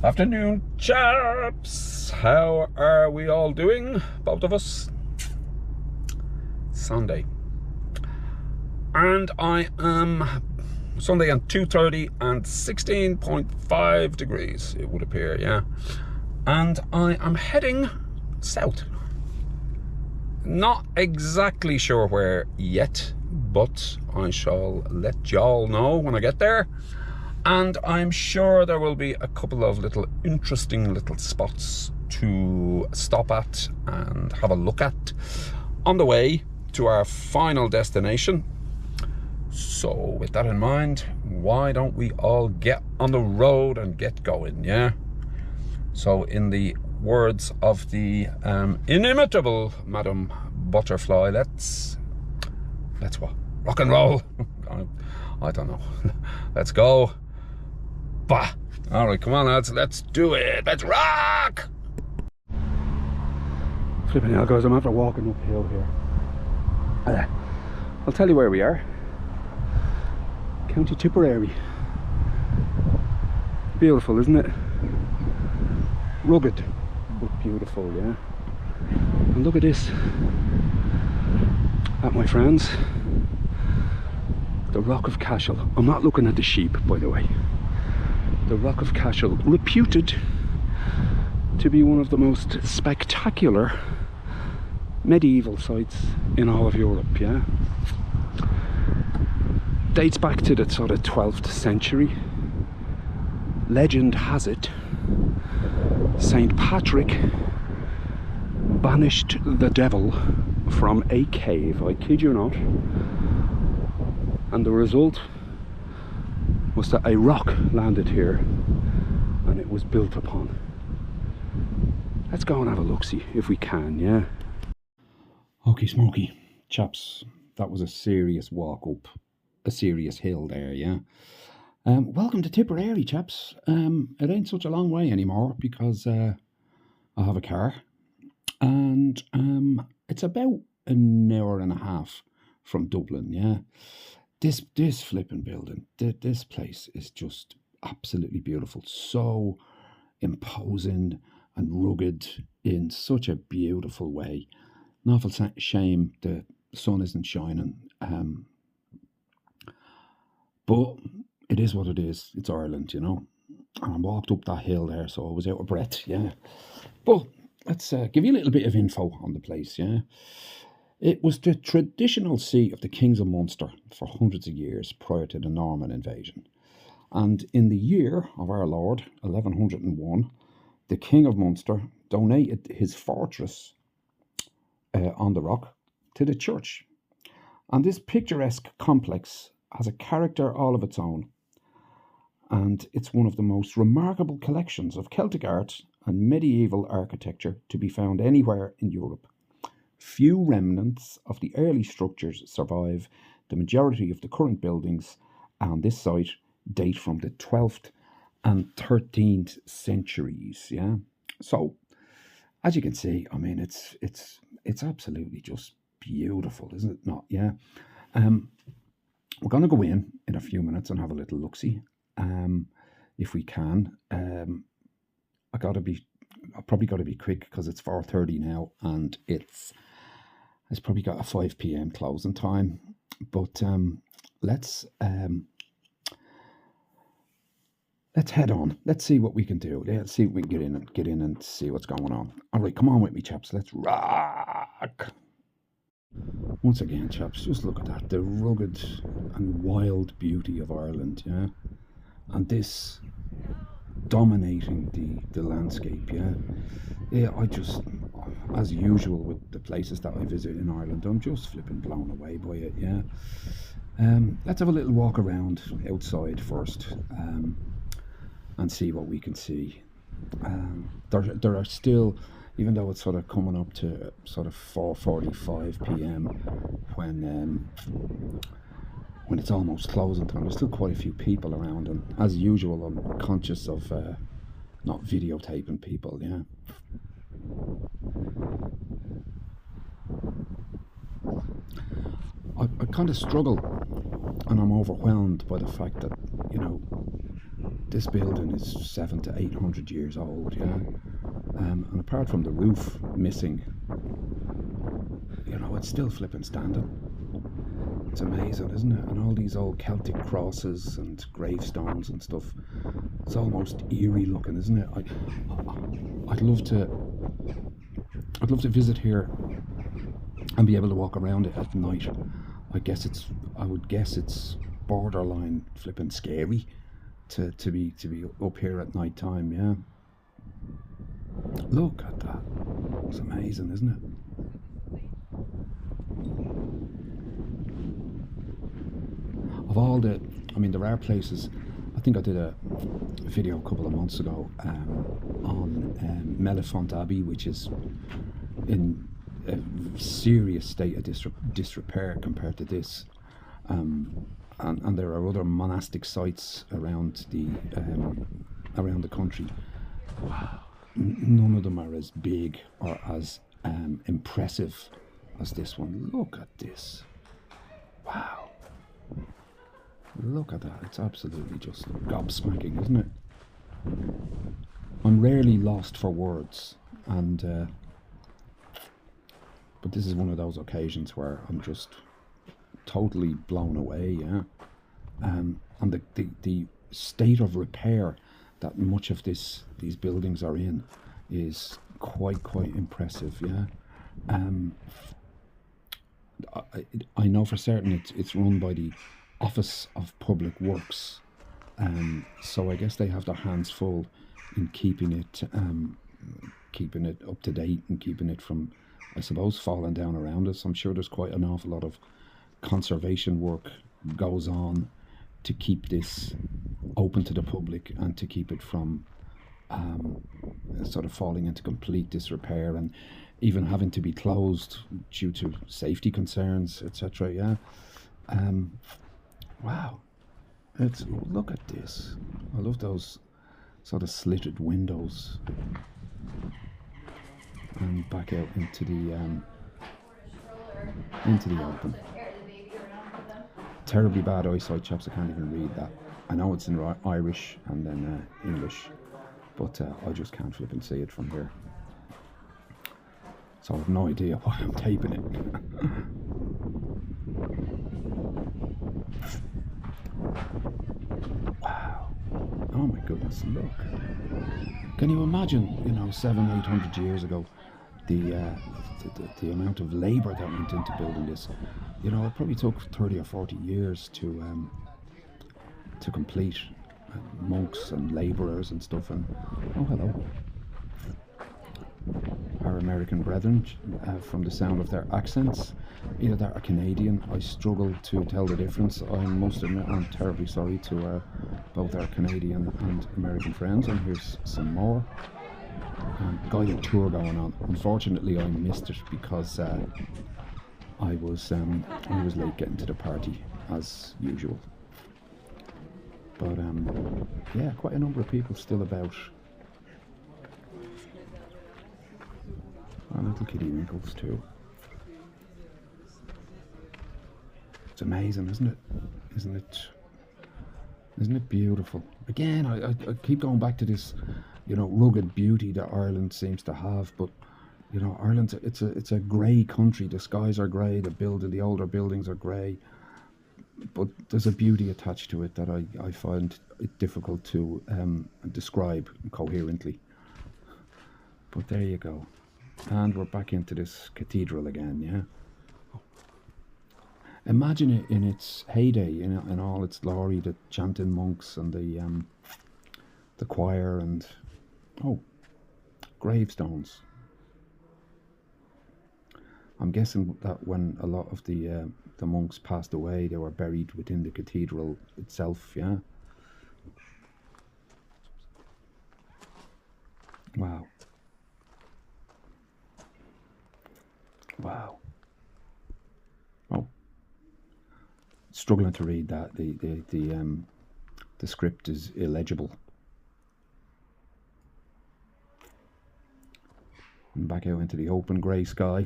Afternoon, chaps. How are we all doing? Both of us. Sunday. And I am Sunday at 2:30 and 16.5 degrees, it would appear, yeah. And I am heading south. Not exactly sure where yet, but I shall let y'all know when I get there. And I'm sure there will be a couple of interesting little spots to stop at and have a look at on the way to our final destination. So with that in mind, why don't we all get on the road and get going, yeah? So in the words of the inimitable Madam Butterfly, let's what? Rock and roll. I don't know. Let's go. Bah. All right, come on, lads. Let's do it. Let's rock. Flipping hell, guys. I'm after walking uphill here. I'll tell you where we are. County Tipperary. Beautiful, isn't it? Rugged, but beautiful, yeah. And look at this. That, my friends, the Rock of Cashel. I'm not looking at the sheep, by the way. The Rock of Cashel, reputed to be one of the most spectacular medieval sites in all of Europe, yeah. Dates back to the sort of 12th century. Legend has it Saint Patrick banished the devil from a cave, I kid you not, and the result was that a rock landed here and it was built upon. Let's go and have a look-see if we can, yeah? Okie smoky, chaps, that was a serious walk up a serious hill there, yeah? Welcome to Tipperary, chaps. It ain't such a long way anymore because I have a car, and it's about an hour and a half from Dublin, yeah? This flipping building, this place is just absolutely beautiful. So imposing and rugged in such a beautiful way. An awful shame the sun isn't shining. But it is what it is. It's Ireland, you know. And I walked up that hill there, so I was out of breath, yeah. But let's give you a little bit of info on the place, yeah. It was the traditional seat of the kings of Munster for hundreds of years prior to the Norman invasion. And in the year of our Lord, 1101, the King of Munster donated his fortress on the rock to the church. And this picturesque complex has a character all of its own. And it's one of the most remarkable collections of Celtic art and medieval architecture to be found anywhere in Europe. Few remnants of the early structures survive. The majority of the current buildings on this site date from the 12th and 13th centuries, yeah? So, as you can see, I mean, it's absolutely just beautiful, isn't it not, yeah? We're going to go in a few minutes and have a little look-see, if we can. I've probably got to be quick because it's 4:30 now and it's probably got a 5 p.m. closing time. But let's head on. Let's see what we can do. Let's see if we can get in and see what's going on. All right, come on with me, chaps. Let's rock. Once again, chaps, just look at that, the rugged and wild beauty of Ireland, yeah? And this dominating the landscape, yeah? Yeah, I just, as usual with the places that I visit in Ireland, I'm just flipping blown away by it, yeah? Let's have a little walk around outside first and see what we can see. There are still, even though it's sort of coming up to sort of 4:45 p.m. when it's almost closing time, there's still quite a few people around, and as usual I'm conscious of not videotaping people, yeah. I kind of struggle and I'm overwhelmed by the fact that, you know, this building is 700 to 800 years old, yeah. And apart from the roof missing, you know, it's still flipping standing. It's amazing, isn't it? And all these old Celtic crosses and gravestones and stuff. It's almost eerie looking, isn't it? I'd love to visit here and be able to walk around it at night. I would guess it's borderline flipping scary to be up here at night time, yeah. Look at that. It's amazing, isn't it? Of all the, I mean, there are places. I think I did a video a couple of months ago on Mellifont Abbey, which is in a serious state of disrepair compared to this. And there are other monastic sites around the country. None of them are as big or as impressive as this one. Look at this. Wow. Look at that. It's absolutely just gobsmacking, isn't it? I'm rarely lost for words, and but this is one of those occasions where I'm just totally blown away, yeah. And the state of repair that much of these buildings are in is quite impressive, yeah. I know for certain it's run by the Office of Public Works, so I guess they have their hands full in keeping it up to date and keeping it from, I suppose, falling down around us. I'm sure there's quite an awful lot of conservation work goes on to keep this open to the public and to keep it from sort of falling into complete disrepair and even having to be closed due to safety concerns, etc. Yeah. Wow. Look at this. I love those sort of slitted windows. And back out into the open. Terribly bad eyesight, chaps. I can't even read that. I know it's in Irish and then English, but I just can't flip and see it from here. So I have no idea why I'm taping it. Wow. Oh my goodness, look. Can you imagine, 700-800 years ago, the amount of labour that went into building this? It probably took 30 or 40 years to complete. Monks and labourers and stuff, and oh hello, our American brethren, from the sound of their accents, either that or Canadian. I struggle to tell the difference. I must admit I'm terribly sorry to both our Canadian and American friends. And here's some more guided tour going on. Unfortunately I missed it because I was late getting to the party as usual. But yeah, quite a number of people still about. And little kitty wrinkles too. It's amazing, isn't it? Isn't it beautiful? Again, I keep going back to this, rugged beauty that Ireland seems to have. But Ireland's it's a grey country. The skies are grey. The older buildings are grey. But there's a beauty attached to it that I find it difficult to describe coherently. But there you go. And we're back into this cathedral again, yeah? Imagine it in its heyday, in all its glory, the chanting monks and the choir and, gravestones. I'm guessing that when a lot of the monks passed away, they were buried within the cathedral itself, yeah? Wow. Wow. Oh. Struggling to read that. The script is illegible. And back out into the open grey sky.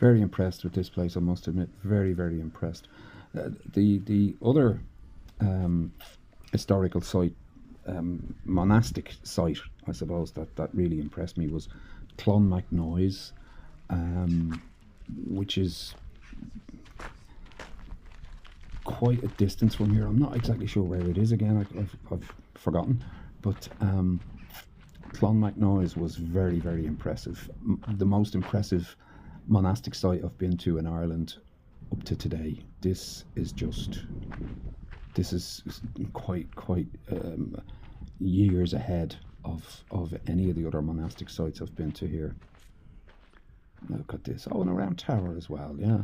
Very impressed with this place, I must admit. Very, very impressed. The other historical site, monastic site, I suppose, that really impressed me was Clonmacnoise, which is quite a distance from here. I'm not exactly sure where it is again. I've forgotten, but Clonmacnoise was very, very impressive. The most impressive monastic site I've been to in Ireland up to today. This is quite years ahead of any of the other monastic sites I've been to here. Look at this. Oh, and a round tower as well. Yeah,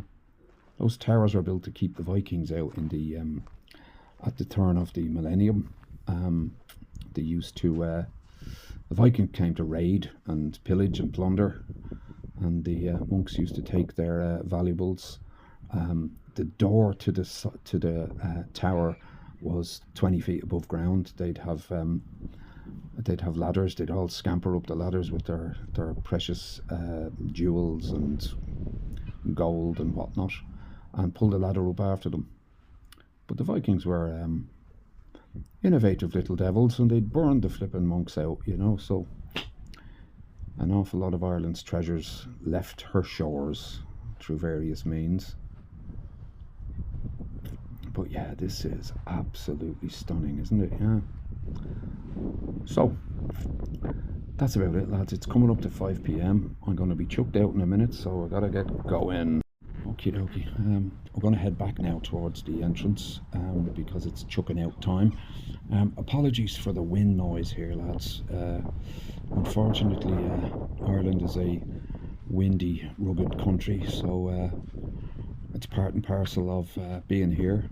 those towers were built to keep the Vikings out in the at the turn of the millennium. They used to the Vikings came to raid and pillage and plunder, and the monks used to take their valuables. The door to the tower was 20 feet above ground. They'd have ladders. They'd all scamper up the ladders with their precious jewels and gold and whatnot, and pull the ladder up after them. But the Vikings were innovative little devils, and they'd burn the flipping monks out, you know. So an awful lot of Ireland's treasures left her shores through various means. But yeah, this is absolutely stunning, isn't it? Yeah. So that's about it, lads. It's coming up to 5 p.m. I'm going to be chucked out in a minute, so I gotta get going. Okie dokie. We're going to head back now towards the entrance because it's chucking out time. Apologies for the wind noise here, lads. Unfortunately, Ireland is a windy, rugged country, so it's part and parcel of being here,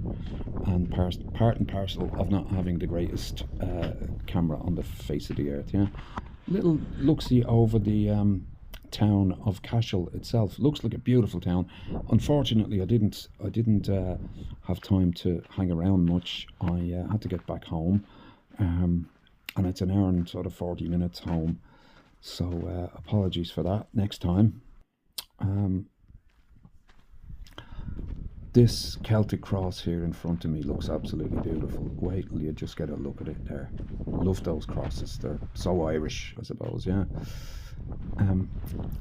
and part and parcel of not having the greatest camera on the face of the earth. Yeah, little look-see over the town of Cashel itself. Looks like a beautiful town. Unfortunately, I didn't have time to hang around much. I had to get back home, and it's an hour and sort of 40 minutes home. So apologies for that. Next time. This Celtic cross here in front of me looks absolutely beautiful. Wait till you just get a look at it there. Love those crosses. They're so Irish, I suppose, yeah.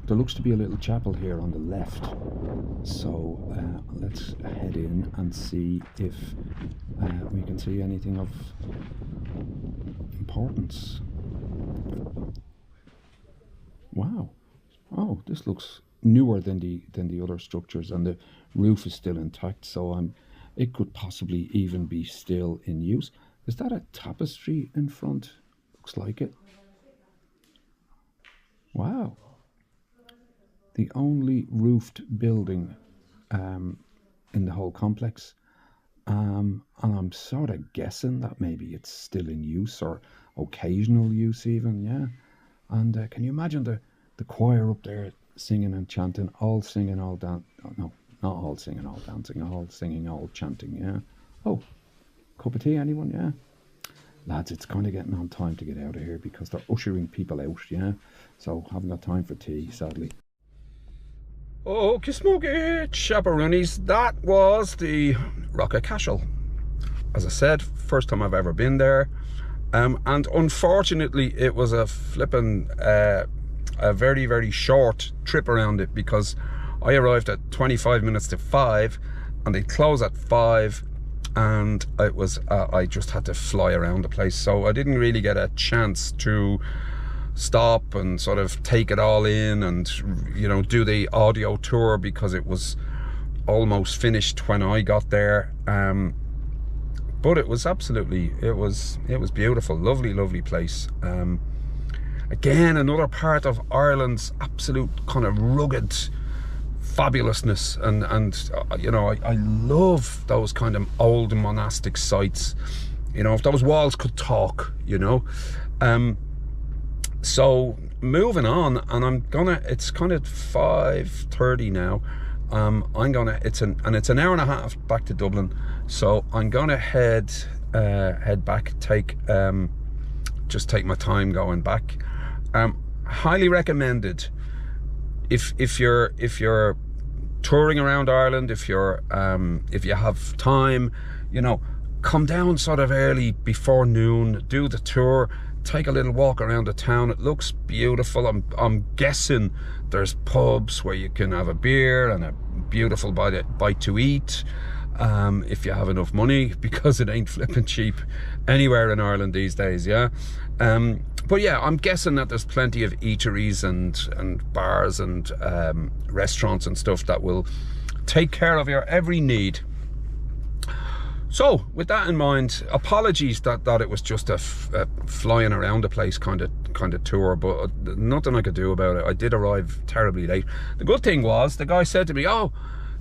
There looks to be a little chapel here on the left. So let's head in and see if we can see anything of importance. Wow. Oh, this looks newer than the other structures, and the roof is still intact, so it could possibly even be still in use. Is that a tapestry in front? Looks like it. Wow. The only roofed building in the whole complex, and I'm sort of guessing that maybe it's still in use, or occasional use even, yeah. And can you imagine the choir up there singing and chanting, all singing, all dance? Oh, no, not all singing, all dancing, all singing, all chanting, yeah. Oh, cup of tea, anyone? Yeah. Lads, it's kind of getting on time to get out of here because they're ushering people out, yeah. So haven't got time for tea, sadly. Okay, smoky chaperoonies, that was the Rock of Cashel. As I said, first time I've ever been there. And unfortunately, it was a flipping a very, very short trip around it, because I arrived at 25 minutes to 5 and they close at 5, and it was I just had to fly around the place, so I didn't really get a chance to stop and sort of take it all in and, you know, do the audio tour, because it was almost finished when I got there. But it was absolutely, it was beautiful, lovely place. Again, another part of Ireland's absolute kind of rugged fabulousness, and you know, I love those kind of old monastic sites. You know, if those walls could talk, you know. So moving on, and it's kind of 5:30 now. It's an hour and a half back to Dublin, so I'm gonna head back, just take my time going back. Highly recommended if you're touring around Ireland, if you have time, you know, come down sort of early before noon, do the tour, take a little walk around the town. It looks beautiful. I'm guessing there's pubs where you can have a beer and a beautiful bite to eat, if you have enough money, because it ain't flipping cheap anywhere in Ireland these days, yeah. But yeah, I'm guessing that there's plenty of eateries and bars and restaurants and stuff that will take care of your every need. So with that in mind, apologies that it was just a flying around the place kind of tour, but nothing I could do about it. I did arrive terribly late. The good thing was, the guy said to me, "Oh,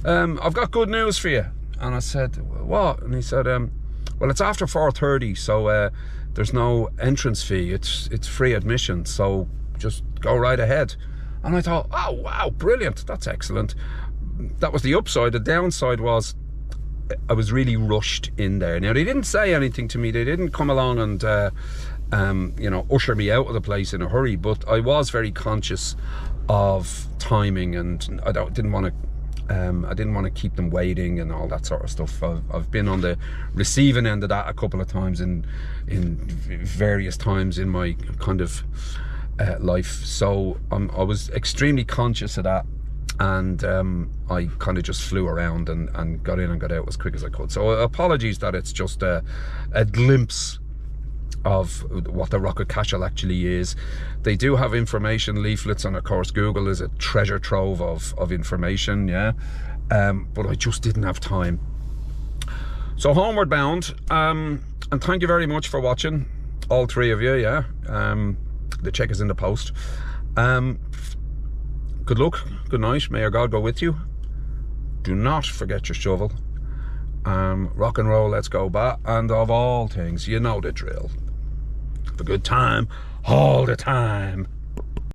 I've got good news for you." And I said, "What?" And he said, "Well, it's after 4:30, so there's no entrance fee. It's free admission, so just go right ahead." And I thought, "Oh wow, brilliant! That's excellent." That was the upside. The downside was, I was really rushed in there. Now, they didn't say anything to me. They didn't come along and you know, usher me out of the place in a hurry, but I was very conscious of timing, and I didn't want to keep them waiting and all that sort of stuff. I've been on the receiving end of that a couple of times in various times in my kind of life, so I was extremely conscious of that. And I kind of just flew around and got in and got out as quick as I could. So apologies that it's just a glimpse of what the Rock of Cashel actually is. They do have information leaflets, and of course Google is a treasure trove of information, yeah. But I just didn't have time. So homeward bound, and thank you very much for watching, all three of you, yeah. The check is in the post. Good luck, good night, may your God go with you. Do not forget your shovel. Rock and roll, let's go bat, and of all things, you know the drill. Have a good time all the time.